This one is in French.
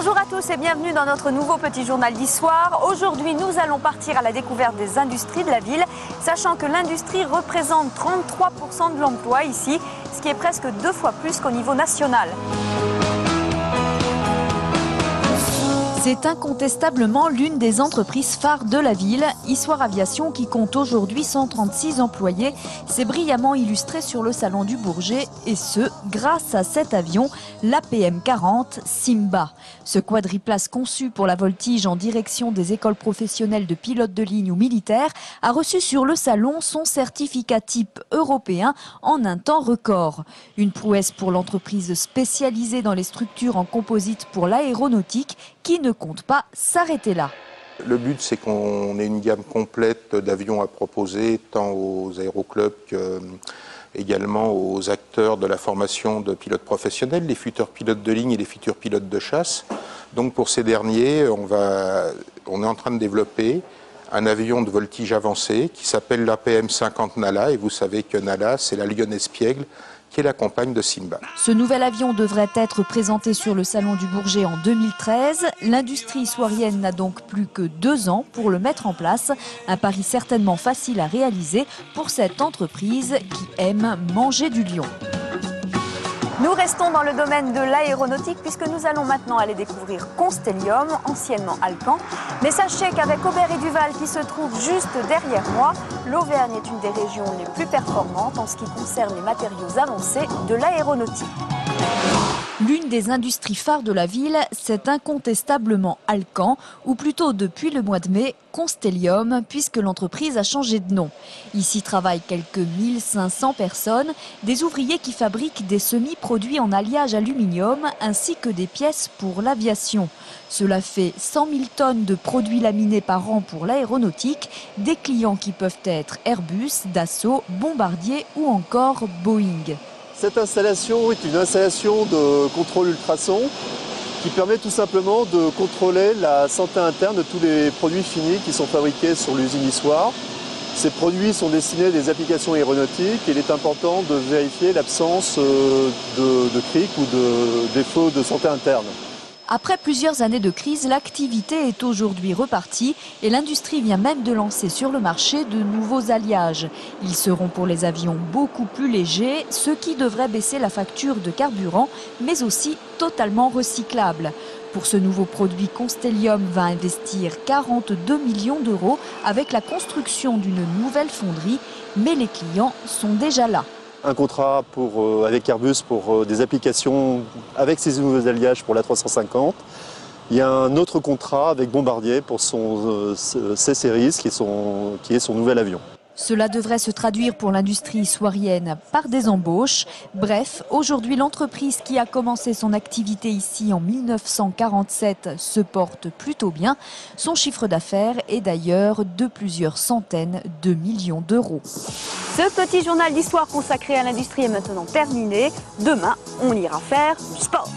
Bonjour à tous et bienvenue dans notre nouveau petit journal d'histoire. Aujourd'hui, nous allons partir à la découverte des industries de la ville, sachant que l'industrie représente 33% de l'emploi ici, ce qui est presque 2 fois plus qu'au niveau national. C'est incontestablement l'une des entreprises phares de la ville. Issoire Aviation, qui compte aujourd'hui 136 employés, s'est brillamment illustré sur le salon du Bourget, et ce, grâce à cet avion, l'APM-40 Simba. Ce quadriplace conçu pour la voltige en direction des écoles professionnelles de pilotes de ligne ou militaires a reçu sur le salon son certificat type européen en un temps record. Une prouesse pour l'entreprise spécialisée dans les structures en composite pour l'aéronautique, qui ne compte pas s'arrêter là. Le but, c'est qu'on ait une gamme complète d'avions à proposer, tant aux aéroclubs qu'également aux acteurs de la formation de pilotes professionnels, les futurs pilotes de ligne et les futurs pilotes de chasse. Donc pour ces derniers, on est en train de développer un avion de voltige avancé qui s'appelle l'APM-50 Nala, et vous savez que Nala, c'est la lionne espiègle, qui est la compagne de Simba. Ce nouvel avion devrait être présenté sur le salon du Bourget en 2013. L'industrie issoirienne n'a donc plus que 2 ans pour le mettre en place. Un pari certainement facile à réaliser pour cette entreprise qui aime manger du lion. Nous restons dans le domaine de l'aéronautique puisque nous allons maintenant aller découvrir Constellium, anciennement Alcan. Mais sachez qu'avec Aubert et Duval qui se trouve juste derrière moi, l'Auvergne est une des régions les plus performantes en ce qui concerne les matériaux avancés de l'aéronautique. L'une des industries phares de la ville, c'est incontestablement Alcan, ou plutôt depuis le mois de mai, Constellium, puisque l'entreprise a changé de nom. Ici travaillent quelques 1500 personnes, des ouvriers qui fabriquent des semis-produits en alliage aluminium, ainsi que des pièces pour l'aviation. Cela fait 100 000 tonnes de produits laminés par an pour l'aéronautique, des clients qui peuvent être Airbus, Dassault, Bombardier ou encore Boeing. Cette installation est une installation de contrôle ultrason qui permet tout simplement de contrôler la santé interne de tous les produits finis qui sont fabriqués sur l'usine Issoire. Ces produits sont destinés à des applications aéronautiques et il est important de vérifier l'absence de cric ou de défauts de santé interne. Après plusieurs années de crise, l'activité est aujourd'hui repartie et l'industrie vient même de lancer sur le marché de nouveaux alliages. Ils seront pour les avions beaucoup plus légers, ce qui devrait baisser la facture de carburant, mais aussi totalement recyclables. Pour ce nouveau produit, Constellium va investir 42 millions d'euros avec la construction d'une nouvelle fonderie, mais les clients sont déjà là. Un contrat avec Airbus pour des applications avec ces nouveaux alliages pour l'A350. Il y a un autre contrat avec Bombardier pour son C-Series qui est son nouvel avion. Cela devrait se traduire pour l'industrie issoirienne par des embauches. Bref, aujourd'hui, l'entreprise qui a commencé son activité ici en 1947 se porte plutôt bien. Son chiffre d'affaires est d'ailleurs de plusieurs centaines de millions d'euros. Ce petit journal d'histoire consacré à l'industrie est maintenant terminé. Demain, on ira faire du sport.